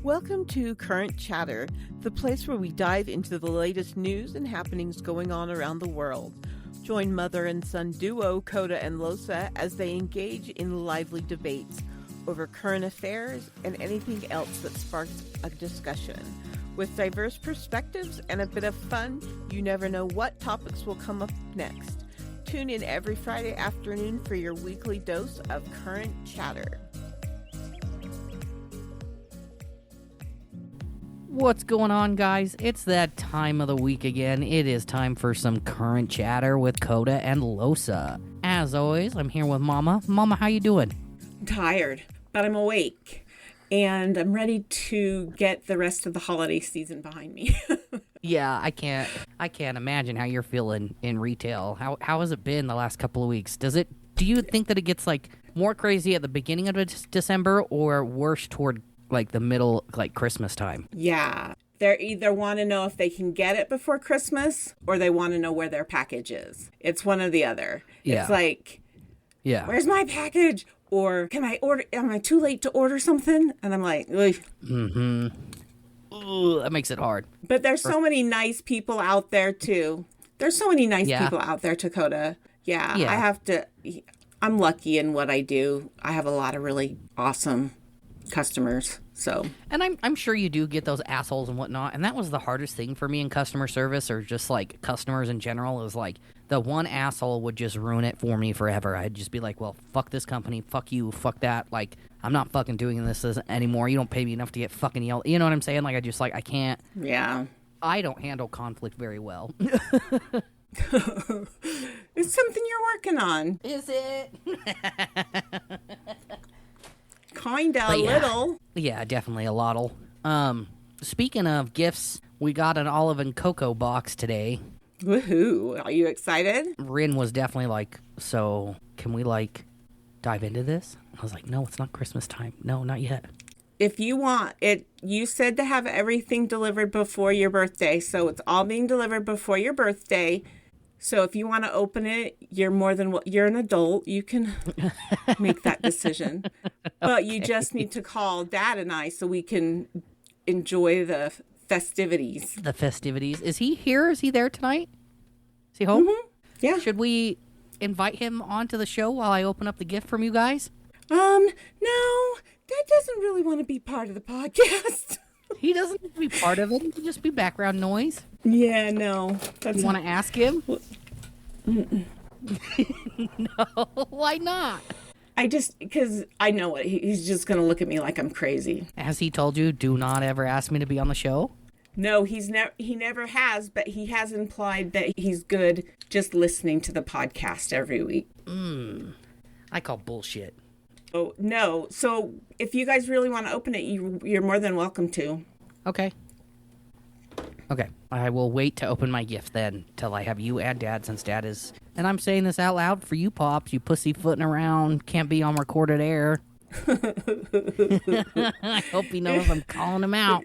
Welcome to Current Chatter, the place where we dive into the latest news and happenings going on around the world. Join mother and son duo Coda and Losa as they engage in lively debates over current affairs and anything else that sparks a discussion. With diverse perspectives and a bit of fun, you never know what topics will come up next. Tune in every Friday afternoon for your weekly dose of Current Chatter. What's going on, guys? It's that time of the week again. It is time for some Current Chatter with Coda and Losa. As always, I'm here with Mama. Mama, how you doing? I'm tired, but I'm awake, and I'm ready to get the rest of the holiday season behind me. Yeah, I can't imagine how you're feeling in retail. How has it been the last couple of weeks? Do you think that it gets like more crazy at the beginning of December or worse toward like the middle, like Christmas time? Yeah. They either want to know if they can get it before Christmas or they want to know where their package is. It's one or the other. Yeah. It's like, yeah, where's my package? Or am I too late to order something? And I'm like, ugh. Mm-hmm. Ooh, that makes it hard. But there's so many nice people out there too. There's so many nice people out there, Dakota. Yeah. I'm lucky in what I do. I have a lot of really awesome customers. So, and I'm sure you do get those assholes and whatnot, and that was the hardest thing for me in customer service, or just like customers in general, is like the one asshole would just ruin it for me forever. I'd just be like, well, fuck this company, fuck you, fuck that, like I'm not fucking doing this anymore. You don't pay me enough to get fucking yelled. You know what I'm saying? Like I can't. Yeah. I don't handle conflict very well. It's something you're working on. Is it? Kinda, a little. Yeah, definitely a lottle. Speaking of gifts, we got an Olive and Cocoa box today. Woohoo. Are you excited? Rin was definitely like, so can we like dive into this? I was like, no, it's not Christmas time. No, not yet. If you want it, you said to have everything delivered before your birthday, so it's all being delivered before your birthday. So if you want to open it, you're an adult. You can make that decision. But you just need to call Dad and I so we can enjoy the festivities. The festivities. Is he here? Is he there tonight? Is he home? Mm-hmm. Yeah. Should we invite him onto the show while I open up the gift from you guys? No. Dad doesn't really want to be part of the podcast. He doesn't need to be part of it. He can just be background noise. Yeah, no. You want to ask him? No, why not? Because I know it. He's just going to look at me like I'm crazy. Has he told you, do not ever ask me to be on the show? No, he never has, but he has implied that he's good just listening to the podcast every week. I call bullshit. Oh, no. So if you guys really want to open it, you're more than welcome to. Okay. I will wait to open my gift then till I have you and Dad, since Dad is... And I'm saying this out loud for you, Pops. You pussyfooting around. Can't be on recorded air. I hope he knows I'm calling him out.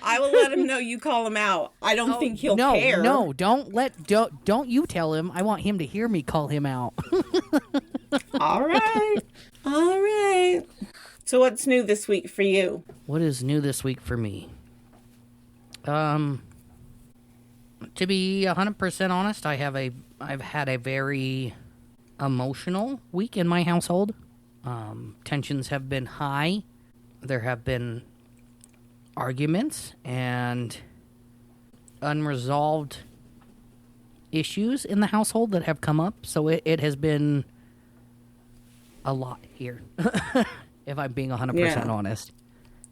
I will let him know you call him out. I don't think he'll care. No, don't you tell him. I want him to hear me call him out. All right. So what's new this week for you? What is new this week for me? To be 100% honest, I've had a very emotional week in my household. Tensions have been high. There have been arguments and unresolved issues in the household that have come up. So it has been a lot here, if I'm being 100% honest.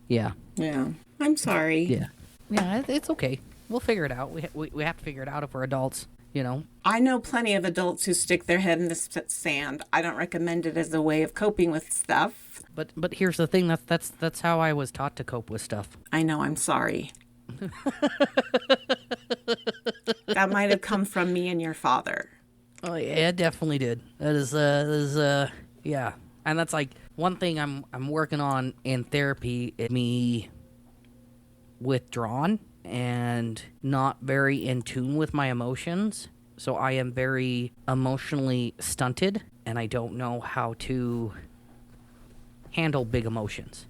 Yeah. Yeah. I'm sorry. Yeah. Yeah, it's okay. We'll figure it out. We have to figure it out if we're adults, you know. I know plenty of adults who stick their head in the sand. I don't recommend it as a way of coping with stuff. But here's the thing. That's how I was taught to cope with stuff. I know. I'm sorry. That might have come from me and your father. Oh yeah, it definitely did. That is yeah. And that's like one thing I'm working on in therapy. Is me withdrawn and not very in tune with my emotions. So I am very emotionally stunted, and I don't know how to handle big emotions.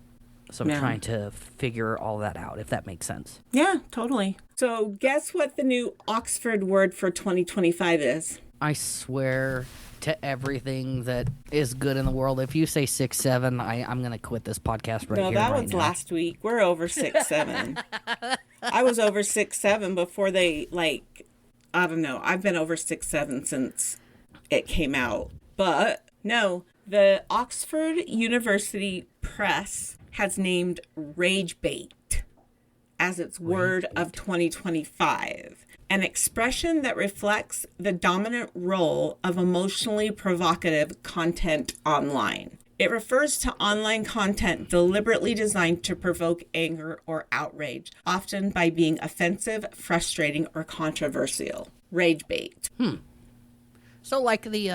So I'm trying to figure all that out, if that makes sense. Yeah, totally. So guess what the new Oxford word for 2025 is? I swear to everything that is good in the world. If you say 6'7", I'm going to quit this podcast right here. No, that was last week. We're over 6'7". I was over 6'7" before they, I don't know. I've been over 6'7" since it came out. But no, the Oxford University Press has named rage bait as its word of 2025, an expression that reflects the dominant role of emotionally provocative content online. It refers to online content deliberately designed to provoke anger or outrage, often by being offensive, frustrating, or controversial. Rage bait. So like the,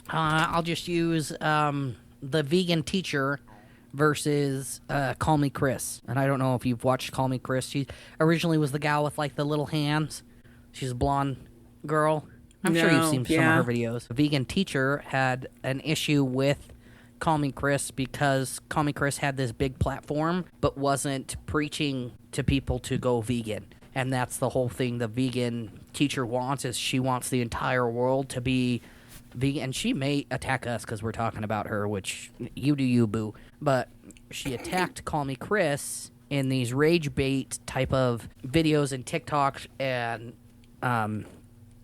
I'll just use the vegan teacher versus Call Me Chris. And I don't know if you've watched Call Me Chris. She originally was the gal with like the little hands. She's a blonde girl. I'm sure you've seen some of her videos. The vegan teacher had an issue with Call Me Chris because Call Me Chris had this big platform but wasn't preaching to people to go vegan. And that's the whole thing the vegan teacher wants, is she wants the entire world to be vegan. And she may attack us because we're talking about her, which you do you, boo. But she attacked Call Me Chris in these rage bait type of videos and TikToks and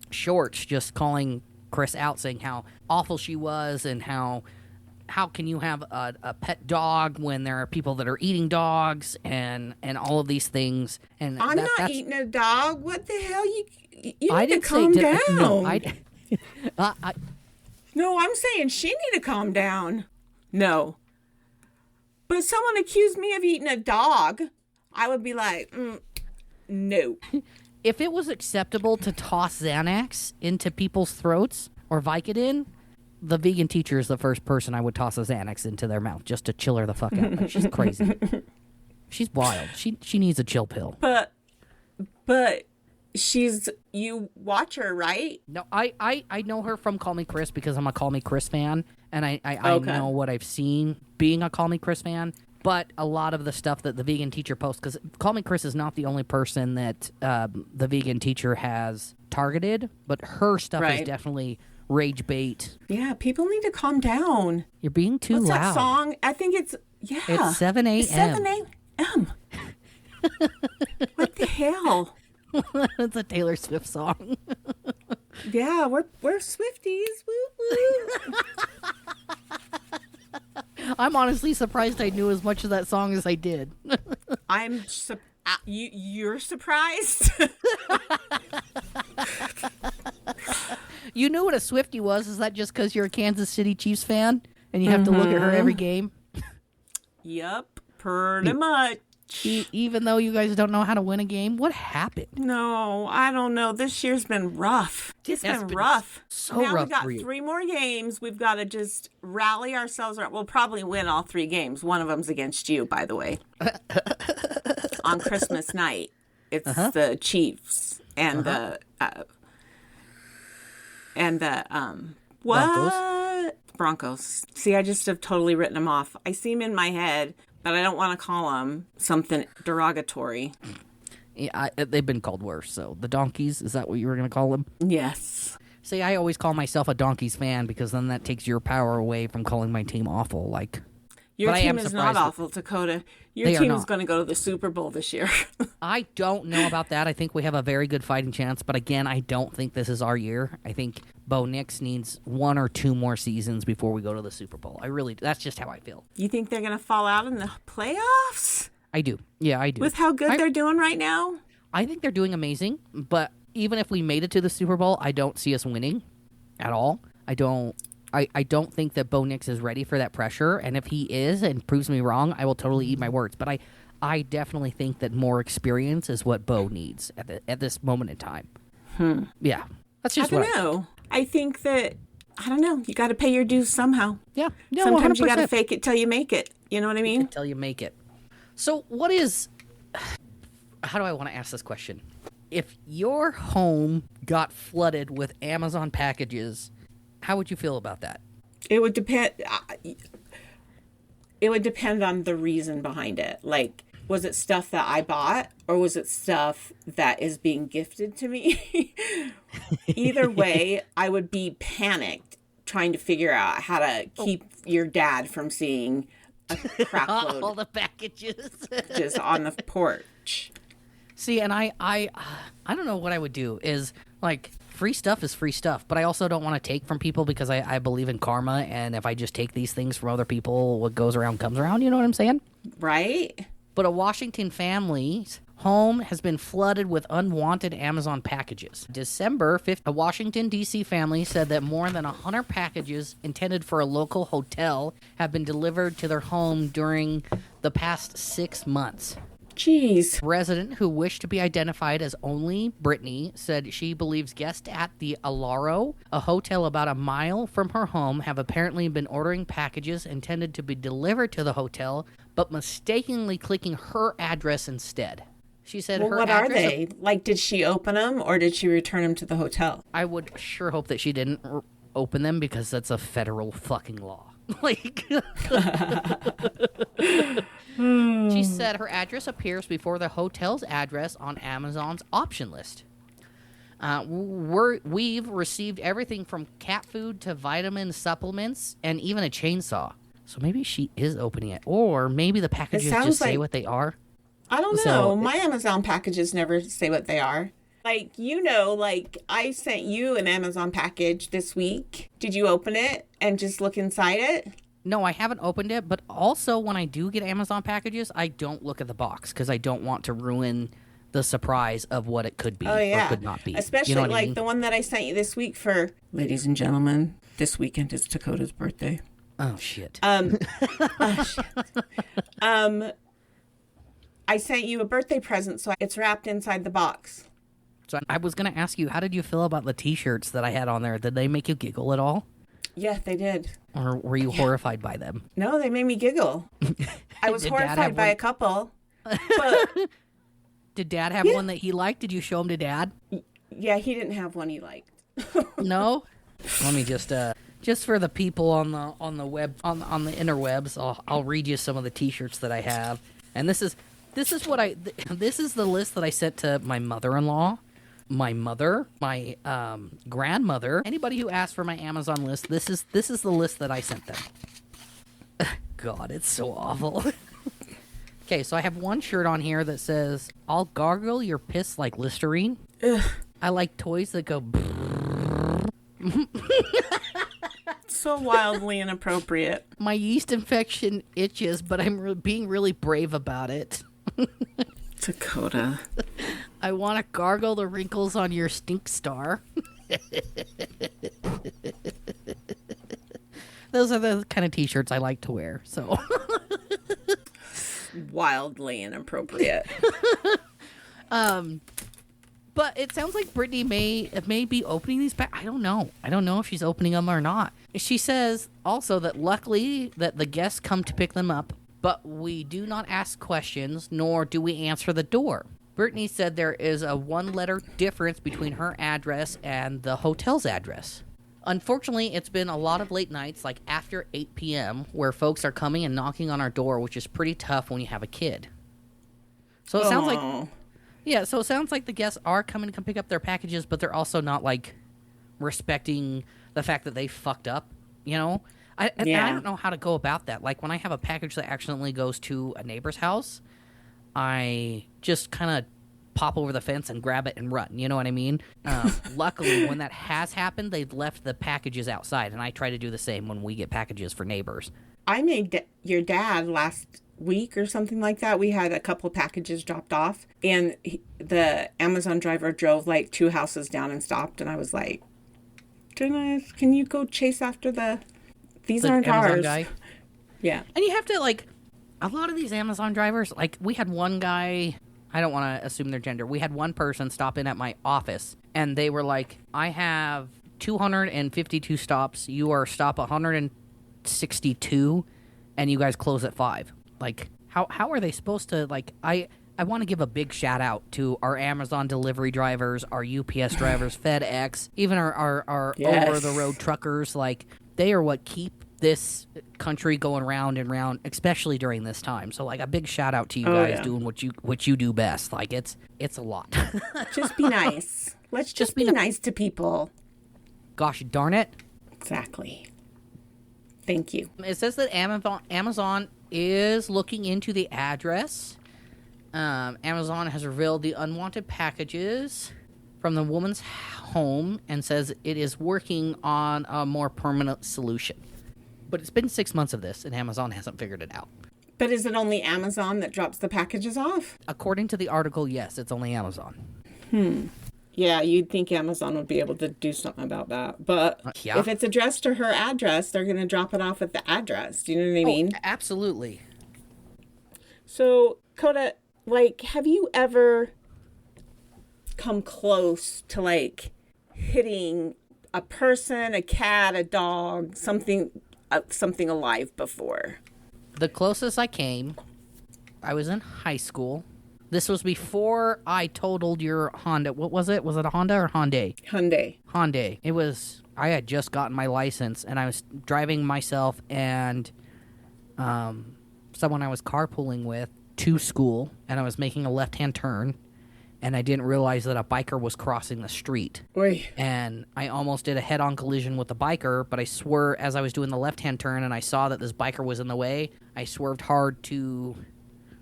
shorts, just calling Chris out, saying how awful she was and how can you have a pet dog when there are people that are eating dogs and all of these things. And I'm not eating a dog. What the hell? You I need to didn't calm say down. No, No, I'm saying she need to calm down. No. But if someone accused me of eating a dog, I would be like, no. If it was acceptable to toss Xanax into people's throats or Vicodin, the vegan teacher is the first person I would toss a Xanax into their mouth just to chill her the fuck out. Like, she's crazy. She's wild. She needs a chill pill. But you watch her, right? No, I know her from Call Me Chris because I'm a Call Me Chris fan, and I know what I've seen being a Call Me Chris fan. But a lot of the stuff that the vegan teacher posts, because Call Me Chris is not the only person that the vegan teacher has targeted, but her stuff is definitely rage bait. Yeah, people need to calm down. You're being too loud. What's that song? I think it's, It's 7 a.m. It's 7 a.m. What the hell? It's a Taylor Swift song. Yeah, we're Swifties. Woo woo. I'm honestly surprised I knew as much of that song as I did. You're surprised? You knew what a Swiftie was? Is that just because you're a Kansas City Chiefs fan and you have to look at her every game? Yep, pretty much. Even though you guys don't know how to win a game? What happened? No, I don't know. This year's been rough. It's been rough. So now rough we got for you. 3 more games. We've got to just rally ourselves around. We'll probably win all 3 games. One of them's against you, by the way. On Christmas night, it's the Chiefs and the Broncos. See, I just have totally written them off. I see them in my head, but I don't want to call them something derogatory. Yeah, they've been called worse. So the Donkeys, is that what you were going to call them? Yes. See, I always call myself a Donkeys fan because then that takes your power away from calling my team awful. Your team is not awful, Dakota. Your team is going to go to the Super Bowl this year. I don't know about that. I think we have a very good fighting chance. But again, I don't think this is our year. I think Bo Nix needs 1 or 2 more seasons before we go to the Super Bowl. That's just how I feel. You think they're going to fall out in the playoffs? I do. Yeah, I do. With how good they're doing right now? I think they're doing amazing. But even if we made it to the Super Bowl, I don't see us winning at all. I don't think that Bo Nix is ready for that pressure, and if he is and proves me wrong, I will totally eat my words. But I definitely think that more experience is what Bo needs at this moment in time. Yeah, that's just I don't know. I think that, I don't know, you got to pay your dues somehow. Yeah, sometimes 100%. you got to fake it till you make it. You know what I mean? Till you make it. So what is? How do I want to ask this question? If your home got flooded with Amazon packages, how would you feel about that? It would depend. It would depend on the reason behind it. Like, was it stuff that I bought or was it stuff that is being gifted to me? Either way, I would be panicked trying to figure out how to keep your dad from seeing a crap load All the packages. just on the porch. See, and I don't know what I would do is, like, free stuff is free stuff, but I also don't want to take from people because I believe in karma, and if I just take these things from other people, what goes around comes around, you know what I'm saying? Right? But a Washington family's home has been flooded with unwanted Amazon packages. December 5th, a Washington, D.C. family said that more than 100 packages intended for a local hotel have been delivered to their home during the past 6 months. Jeez. A resident who wished to be identified as only Brittany said she believes guests at the Alaro, a hotel about a mile from her home, have apparently been ordering packages intended to be delivered to the hotel, but mistakenly clicking her address instead. She said Well, her what address... are they? Like, did she open them or did she return them to the hotel? I would sure hope that she didn't open them because that's a federal fucking law. Like... She said her address appears before the hotel's address on Amazon's option list. We've received everything from cat food to vitamin supplements and even a chainsaw. So maybe she is opening it. Or maybe the packages just say what they are. I don't know. So, my Amazon packages never say what they are. Like, like I sent you an Amazon package this week. Did you open it and just look inside it? No, I haven't opened it, but also when I do get Amazon packages, I don't look at the box because I don't want to ruin the surprise of what it could be or could not be. Especially you know like I mean? the one that I sent you this week for, ladies and gentlemen, this weekend is Dakota's birthday. Oh, shit. I sent you a birthday present, so it's wrapped inside the box. So I was going to ask you, how did you feel about the T-shirts that I had on there? Did they make you giggle at all? Yeah, they did. Or were you horrified by them? No, they made me giggle. I was horrified by a couple. But did Dad have one that he liked? Did you show him to Dad? Yeah, he didn't have one he liked. No? Let me just for the people on the web on the interwebs, I'll read you some of the T-shirts that I have. And this is the list that I sent to my mother-in-law, my mother, my grandmother, anybody who asked for my Amazon list. This is the list that I sent them. God, it's so awful. Okay, so I have one shirt on here that says, "I'll gargle your piss like Listerine." Ugh. I like toys that go. So wildly inappropriate. My yeast infection itches, but I'm being really brave about it. Dakota. I want to gargle the wrinkles on your stink star. Those are the kind of T-shirts I like to wear. So Wildly inappropriate. But it sounds like Brittany may be opening these back. I don't know. I don't know if she's opening them or not. She says also that luckily that the guests come to pick them up, but we do not ask questions, nor do we answer the door. Brittany said there is a one-letter difference between her address and the hotel's address. Unfortunately, it's been a lot of late nights, like after 8 p.m., where folks are coming and knocking on our door, which is pretty tough when you have a kid. So it sounds like... Yeah, so it sounds like the guests are coming to come pick up their packages, but they're also not, like, respecting the fact that they fucked up, you know? I don't know how to go about that. Like, when I have a package that accidentally goes to a neighbor's house, I just kind of pop over the fence and grab it and run, you know what I mean? Luckily, when that has happened, they've left the packages outside, and I try to do the same when we get packages for neighbors. I made your dad last week or something like that. We had a couple packages dropped off, and the Amazon driver drove like 2 houses down and stopped, and I was like, can you go chase after these aren't Amazon ours guy? Yeah. And you have to, like, a lot of these Amazon drivers, like, we had one guy, I don't want to assume their gender, we had one person stop in at my office, and they were like, I have 252 stops, you are stop 162, and you guys close at 5. Like, how are they supposed to, like, I want to give a big shout out to our Amazon delivery drivers, our UPS drivers, FedEx, even our Yes. over-the-road truckers. Like, they are what keep this country going round and round, especially during this time. So like a big shout out to you guys doing what you do best. Like it's a lot. Just be nice. Let's just be nice to people. Gosh darn it. Exactly. Thank you. It says that Amazon is looking into the address. Amazon has revealed the unwanted packages from the woman's home and says it is working on a more permanent solution. But it's been 6 months of this, and Amazon hasn't figured it out. But is it only Amazon that drops the packages off? According to the article, yes, it's only Amazon. Yeah, you'd think Amazon would be able to do something about that. But yeah. If it's addressed to her address, they're going to drop it off at the address. Do you know what I mean? Absolutely. So, Coda, like, have you ever come close to, like, hitting a person, a cat, a dog, something alive before? The closest I came, I was in high school. This was before I totaled your Honda. What was it? Was it a Honda or Hyundai? Hyundai. It was, I had just gotten my license, and I was driving myself and someone I was carpooling with to school, and I was making a left-hand turn, and I didn't realize that a biker was crossing the street. Oy. And I almost did a head-on collision with the biker, but I swerved as I was doing the left-hand turn, and I saw that this biker was in the way. I swerved hard to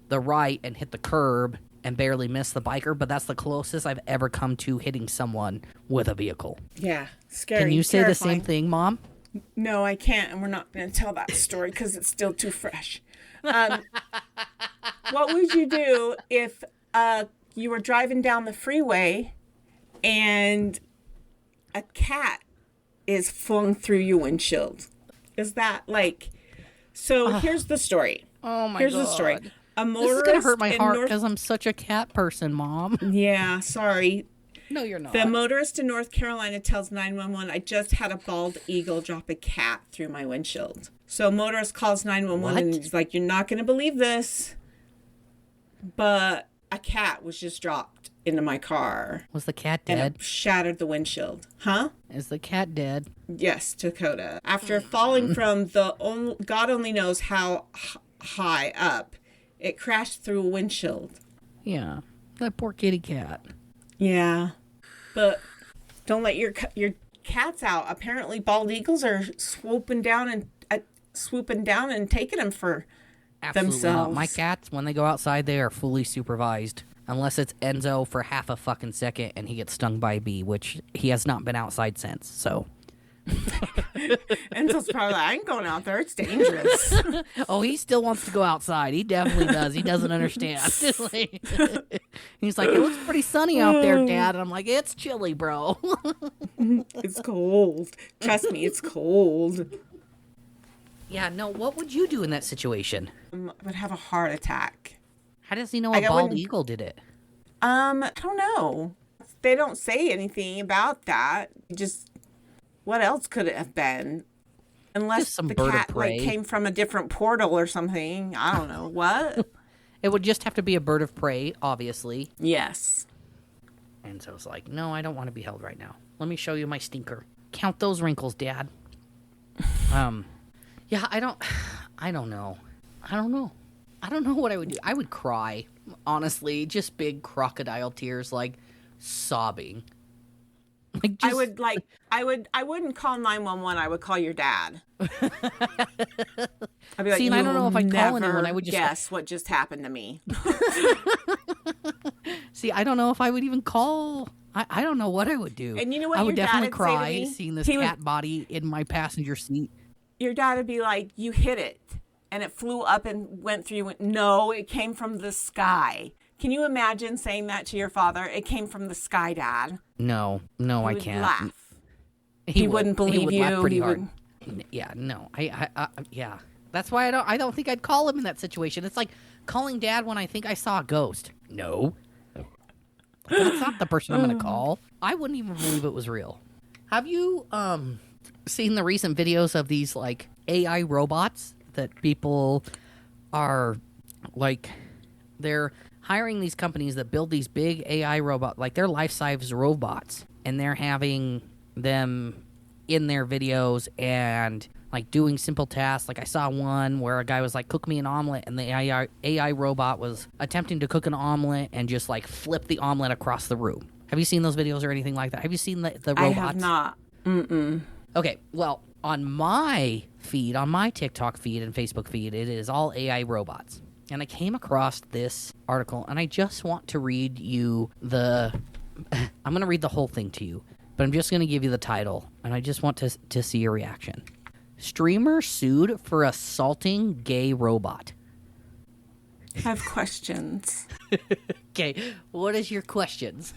the right and hit the curb and barely missed the biker, but that's the closest I've ever come to hitting someone with a vehicle. Yeah, scary. Can you say terrifying. the same thing, Mom? No, I can't, and we're not going to tell that story because it's still too fresh. What would you do if you were driving down the freeway and a cat is flung through your windshield? Is that like... So here's the story. Oh, my Here's God. the story. A This is motorist going to hurt my in heart because I'm such a cat person, Mom. Yeah, sorry. No, you're not. The motorist in North Carolina tells 911, I just had a bald eagle drop a cat through my windshield. So motorist calls 911 and he's like, you're not going to believe this, but a cat was just dropped into my car. Was the cat And dead? it shattered the windshield. Huh? Is the cat dead? Yes, Dakota. After falling from God only knows how high up, it crashed through a windshield. Yeah. That poor kitty cat. Yeah, but don't let your cats out. Apparently, bald eagles are swooping down and taking them for Absolutely themselves. not. My cats, when they go outside, they are fully supervised. Unless it's Enzo for half a fucking second and he gets stung by a bee, which he has not been outside since, so... Enzo's probably like, I ain't going out there. It's dangerous. Oh, he still wants to go outside. He definitely does. He doesn't understand. He's like, it looks pretty sunny out there, Dad. And I'm like, it's chilly, bro. It's cold. Trust me, it's cold. Yeah, no, what would you do in that situation? I would have a heart attack. How does he know a bald eagle did it? I don't know. They don't say anything about that. Just... What else could it have been? Unless some the bird of cat prey. came from a different portal or something. I don't know. What? It would just have to be a bird of prey, obviously. Yes. And so it's like, no, I don't want to be held right now. Let me show you my stinker. Count those wrinkles, Dad. Yeah, I don't know. I don't know what I would do. I would cry, honestly. Just big crocodile tears, like sobbing. Like just... I wouldn't call 911. I would call your dad. I'd be like, See, and I don't know if I'd call anyone. I would just guess what just happened to me. See, I don't know if I would even call. I don't know what I would do. And you know what I would your dad definitely would say to cry me? seeing this He would- cat body in my passenger seat. Your dad would be like, you hit it, and it flew up and went through. No, it came from the sky. Can you imagine saying that to your father? It came from the sky, Dad. No, He I would can't. laugh. He wouldn't believe he would you. Laugh pretty He hard. Yeah, no, yeah. That's why I don't think I'd call him in that situation. It's like calling Dad when I think I saw a ghost. No, that's not the person I'm going to call. I wouldn't even believe it was real. Have you seen the recent videos of these like AI robots that people are like they're hiring these companies that build these big AI robots, like they're life-size robots, and they're having them in their videos and like doing simple tasks. Like I saw one where a guy was like, cook me an omelet, and the AI robot was attempting to cook an omelet and just like flip the omelet across the room. Have you seen those videos or anything like that? Have you seen the robots? I have not. Mm-mm. Okay, well, on my feed, on my TikTok feed and Facebook feed, it is all AI robots. And I came across this article, and I just want to read you I'm going to read the whole thing to you, but I'm just going to give you the title, and I just want to see your reaction. Streamer sued for assaulting gay robot. I have questions. Okay, what is your questions?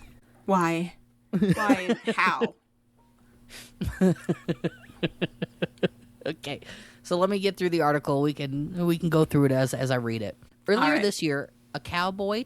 Why? Why and how? Okay, so let me get through the article. We can go through it as I read it. Earlier this year, a cowboy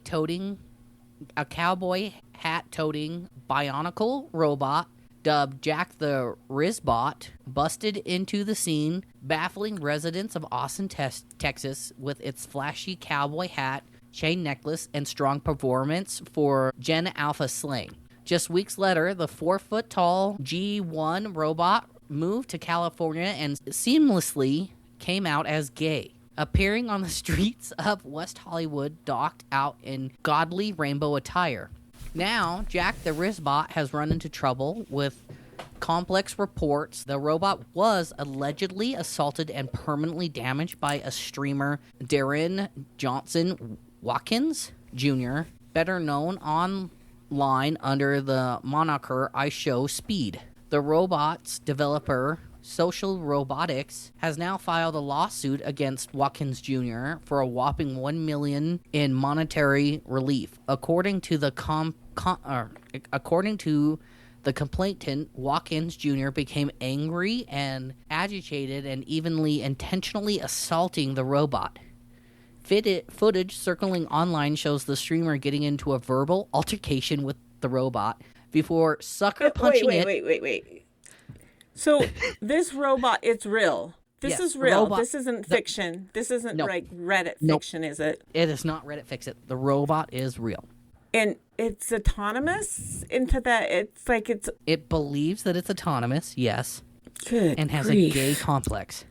hat toting bionicle robot dubbed Jack the Rizbot busted into the scene, baffling residents of Austin, Texas with its flashy cowboy hat, chain necklace, and strong performance for Gen Alpha slang. Just weeks later, the 4-foot-tall G1 robot moved to California and seamlessly came out as gay, appearing on the streets of West Hollywood docked out in godly rainbow attire. Now, Jack the Rizbot has run into trouble with complex reports. The robot was allegedly assaulted and permanently damaged by a streamer, Darren Johnson Watkins Jr., better known online under the moniker I Show Speed. The robot's developer, Social Robotics, has now filed a lawsuit against Watkins Jr. for a whopping $1 million in monetary relief. According to the complainant, Watkins Jr. became angry and agitated and evenly intentionally assaulting the robot. Footage circling online shows the streamer getting into a verbal altercation with the robot before sucker punching it. Wait. So this robot, it's real. This is real. This isn't fiction. This isn't like Reddit fiction, is it? It is not Reddit fiction. The robot is real. And it's autonomous into that. It's like it's. It believes that it's autonomous, yes. Good and has grief. a gay complex.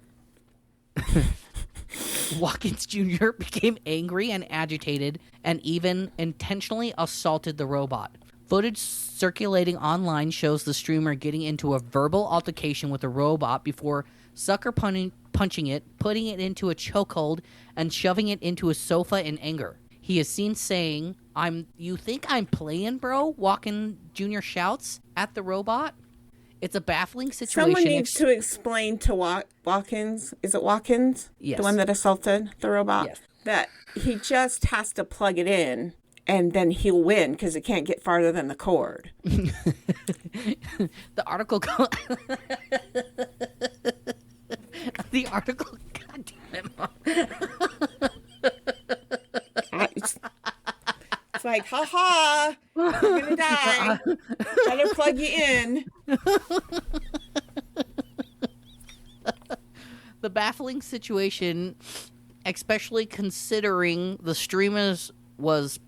Watkins Jr. became angry and agitated and even intentionally assaulted the robot. Footage circulating online shows the streamer getting into a verbal altercation with the robot before sucker punching it, putting it into a chokehold, and shoving it into a sofa in anger. He is seen saying, "You think I'm playing, bro?" Watkins Jr. shouts at the robot. It's a baffling situation. Someone needs to explain to Watkins, is it Watkins? Yes. The one that assaulted the robot? Yes. That he just has to plug it in and then he'll win because it can't get farther than the cord. The article... The article... God damn it, Mom. It's like, ha-ha, you're going to die. Better plug you in. The baffling situation, especially considering the streamers was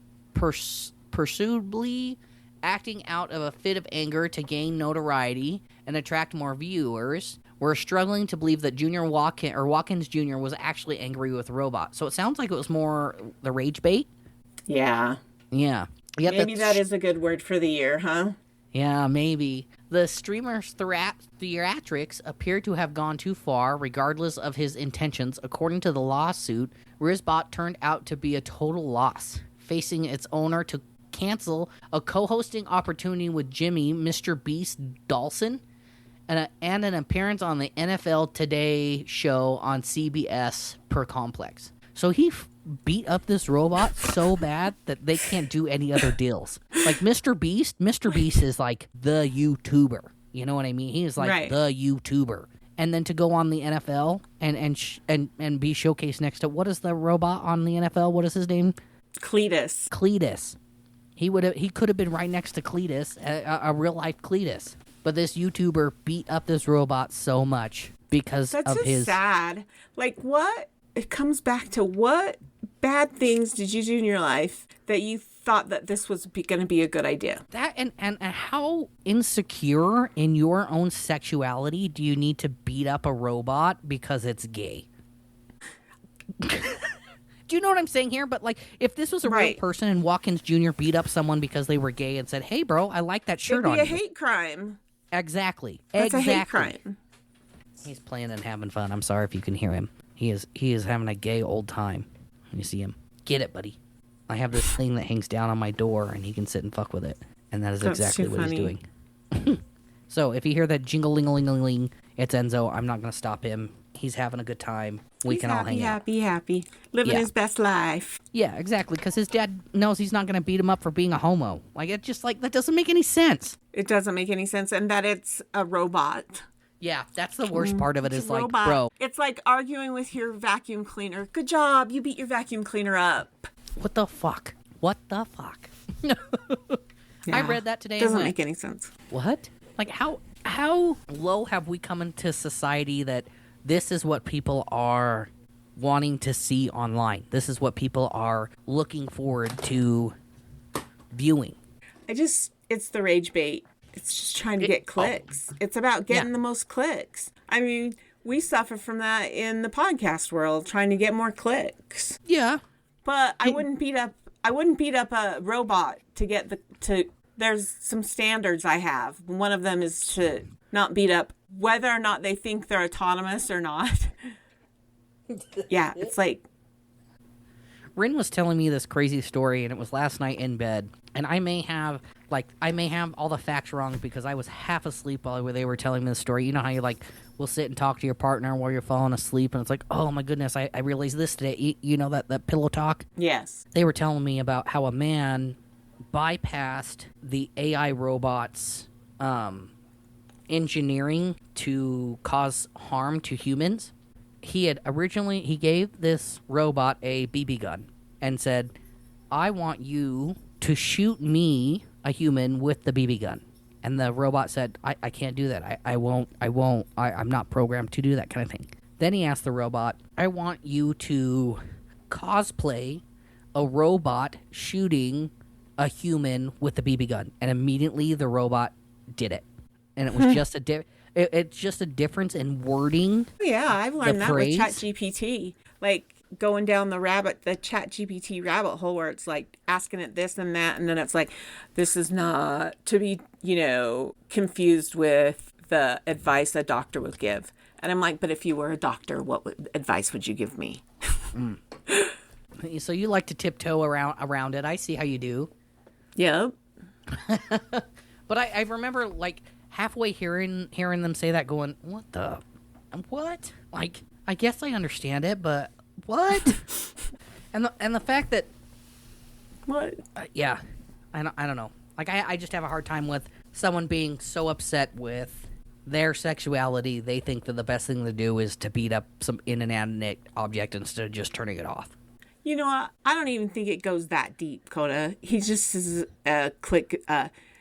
presumably acting out of a fit of anger to gain notoriety and attract more viewers, we're struggling to believe that Watkins Jr. was actually angry with the robot. So it sounds like it was more the rage bait. Yeah. Yeah. Maybe that is a good word for the year, huh? Yeah, maybe. The streamer's theatrics appear to have gone too far, regardless of his intentions. According to the lawsuit, Rizbot turned out to be a total loss, facing its owner to cancel a co-hosting opportunity with Jimmy, Mr. Beast Dawson, and an appearance on the NFL Today show on CBS per Complex. So he beat up this robot so bad that they can't do any other deals. Like Mr. Beast is like the YouTuber. You know what I mean? He is like the YouTuber. And then to go on the NFL and be showcased next to, what is the robot on the NFL? What is his name? Cletus. He could have been right next to Cletus, a real life Cletus. But this YouTuber beat up this robot so much because of his... That's sad. Like, what? It comes back to what bad things did you do in your life that you thought that this was going to be a good idea. That and how insecure in your own sexuality do you need to beat up a robot because it's gay? Do you know what I'm saying here? But like, if this was a real person and Watkins Jr. beat up someone because they were gay and said, "Hey, bro, I like that shirt on you," it'd be a hate crime. Exactly. That's a hate crime. He's playing and having fun. I'm sorry if you can hear him. He is having a gay old time. You see him? Get it, buddy. I have this thing that hangs down on my door, and he can sit and fuck with it. And that is exactly what he's doing. So if you hear that jingle-ling-a-ling-a-ling, it's Enzo. I'm not going to stop him. He's having a good time. We can all hang out. Happy. Living his best life. Yeah, exactly, because his dad knows he's not going to beat him up for being a homo. Like, it just, like, that doesn't make any sense. It doesn't make any sense, and that it's a robot. Yeah, that's the worst part of it is, like, robot. Bro. It's like arguing with your vacuum cleaner. Good job, you beat your vacuum cleaner up. What the fuck? What the fuck? I read that today. Doesn't make any sense. What? Like, how low have we come into society that this is what people are wanting to see online? This is what people are looking forward to viewing. It's the rage bait. It's just trying to get clicks. It's about getting the most clicks. I mean, we suffer from that in the podcast world, trying to get more clicks. Yeah. But I wouldn't beat up a robot to get there's some standards I have. One of them is to not beat up whether or not they think they're autonomous or not. Yeah, it's like Rin was telling me this crazy story, and it was last night in bed. And I may have all the facts wrong because I was half asleep while they were telling me the story. You know how you will sit and talk to your partner while you're falling asleep, and it's like, oh my goodness, I realized this today. You know that pillow talk? Yes. They were telling me about how a man bypassed the AI robots' engineering to cause harm to humans. He gave this robot a BB gun and said, I want you to shoot me, a human, with the BB gun. And the robot said, I can't do that. I won't. I'm not programmed to do that kind of thing. Then he asked the robot, I want you to cosplay a robot shooting a human with the BB gun. And immediately the robot did it. And it was just it's just a difference in wording. Yeah, I've learned that with ChatGPT. Like going down the ChatGPT rabbit hole where it's like asking it this and that, and then it's like, this is not to be, confused with the advice a doctor would give. And I'm like, but if you were a doctor, what advice would you give me? So you like to tiptoe around it. I see how you do. Yep. But I remember halfway hearing them say that, going, what? Like, I guess I understand it, but what? and the fact that what? Yeah, I don't know. Like, I just have a hard time with someone being so upset with their sexuality. They think that the best thing to do is to beat up some inanimate object instead of just turning it off. You know what? I don't even think it goes that deep, Coda. He just is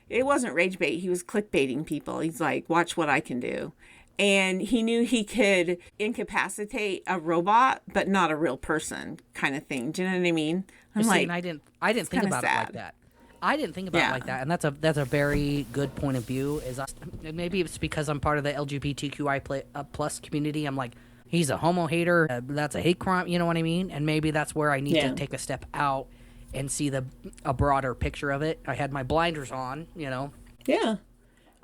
it wasn't rage bait. He was clickbaiting people. He's like, watch what I can do. And he knew he could incapacitate a robot, but not a real person kind of thing. Do you know what I mean? And I didn't think about it like that. I didn't think about it like that. And that's a very good point of view. Maybe it's because I'm part of the LGBTQI plus community. I'm like, he's a homo hater. That's a hate crime. You know what I mean? And maybe that's where I need to take a step out and see a broader picture of it. I had my blinders on, Yeah.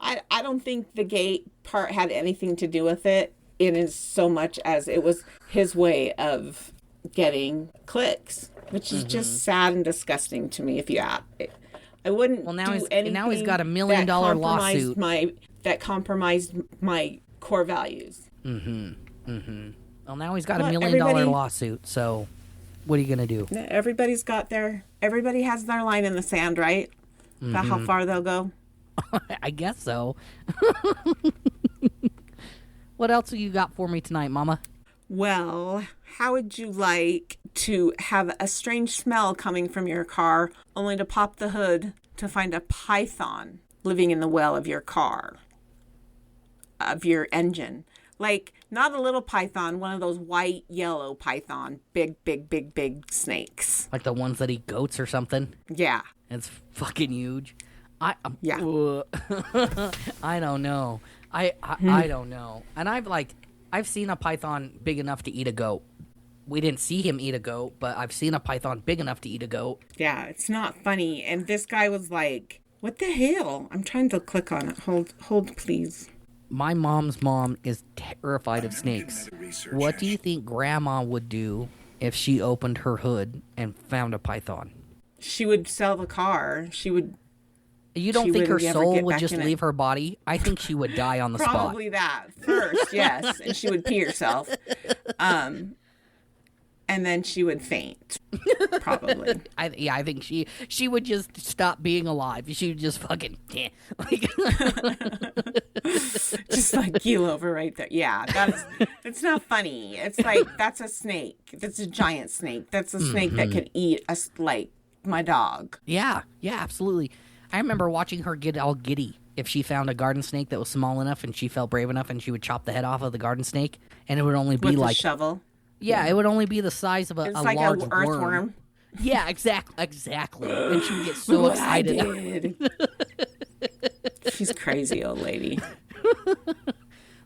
I don't think the gay part had anything to do with it in as so much as it was his way of getting clicks, which is just sad and disgusting to me. If you ask, I wouldn't. Well, now do anything now he's got $1 million lawsuit that compromised my core values. Well, now he's got $1 million lawsuit. So, what are you gonna do? Everybody has their line in the sand, right? About how far they'll go. I guess so. What else have you got for me tonight, Mama? Well, how would you like to have a strange smell coming from your car, only to pop the hood to find a python living in the well of your car, of your engine? Like, Not a little python, one of those white, yellow python. Big, big, big, big snakes. Like the ones that eat goats or something. Yeah. It's fucking huge. Yeah. I don't know. I don't know. And I've seen a python big enough to eat a goat. We didn't see him eat a goat, but I've seen a python big enough to eat a goat. Yeah, it's not funny. And this guy was like, what the hell? I'm trying to click on it. Hold, please. My mom's mom is terrified of snakes. What do you think Grandma would do if she opened her hood and found a python? She would sell the car. You don't think her soul would just leave her body? I think she would die on the spot. Probably that first, yes. And she would pee herself. And then she would faint. Probably. I think she would just stop being alive. She would just fucking just like keel over right there. Yeah, it's not funny. It's like that's a snake. That's a giant snake. That's a snake that could eat us like my dog. Yeah, absolutely. I remember watching her get all giddy if she found a garden snake that was small enough and she felt brave enough, and she would chop the head off of the garden snake, and it would only be with like a shovel. Yeah, it would only be the size of a like large an earthworm. Yeah, exactly. And she would get so excited. I did. She's crazy old lady.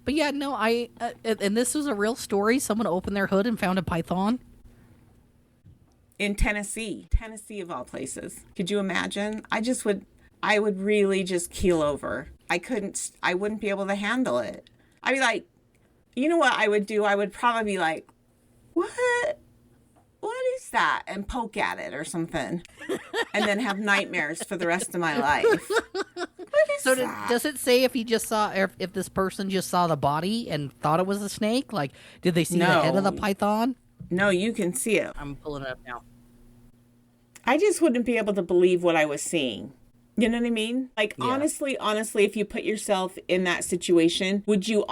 But yeah, no, and this was a real story. Someone opened their hood and found a python. In Tennessee of all places. Could you imagine? I would really just keel over. I wouldn't be able to handle it. I'd be like, you know what I would do? I would probably be like, what is that? And poke at it or something. And then have nightmares for the rest of my life. What is that? Does it say if he just saw, if this person just saw the body and thought it was a snake? Like, did they see the head of the python? No, you can see it. I'm pulling it up now. I just wouldn't be able to believe what I was seeing. You know what I mean? Like, Yeah. honestly, if you put yourself in that situation, would you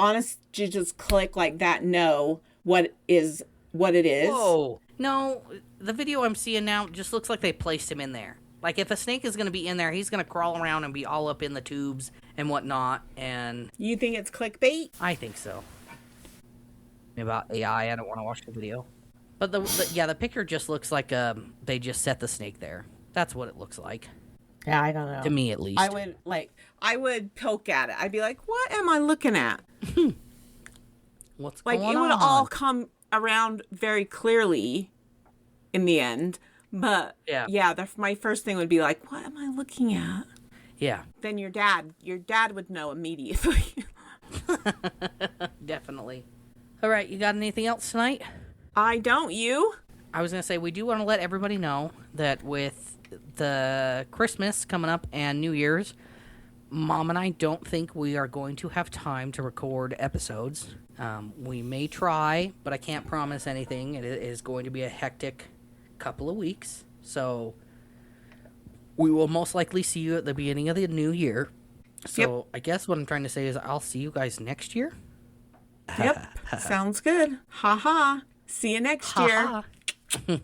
just click like that? No, what it is? Whoa. No, the video I'm seeing now just looks like they placed him in there. Like, if a snake is going to be in there, he's going to crawl around and be all up in the tubes and whatnot, and... You think it's clickbait? I think so. About AI, I don't want to watch the video. But the picture just looks like they just set the snake there. That's what it looks like. Yeah, I don't know. To me, at least. I would poke at it. I'd be like, what am I looking at? What's going on? Like, it would all come around very clearly in the end. But, my first thing would be like, what am I looking at? Yeah. Then your dad would know immediately. Definitely. All right, you got anything else tonight? I don't, you? I was going to say, we do want to let everybody know that with the Christmas coming up and New Year's, Mom and I don't think we are going to have time to record episodes. We may try, but I can't promise anything. It is going to be a hectic couple of weeks. So we will most likely see you at the beginning of the new year. So yep. I guess what I'm trying to say is I'll see you guys next year. Yep. Sounds good. Ha ha. See you next year. All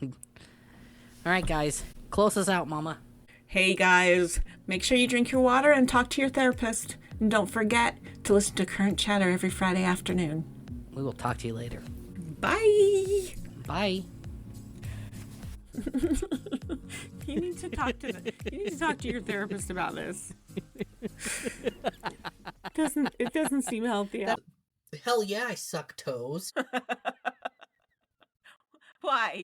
right, guys. Close us out, Mama. Hey, guys. Make sure you drink your water and talk to your therapist. And don't forget to listen to Current Chatter every Friday afternoon. We will talk to you later. Bye. Bye. You need to talk to your therapist about this. It doesn't seem healthy. Hell yeah, I suck toes. Why?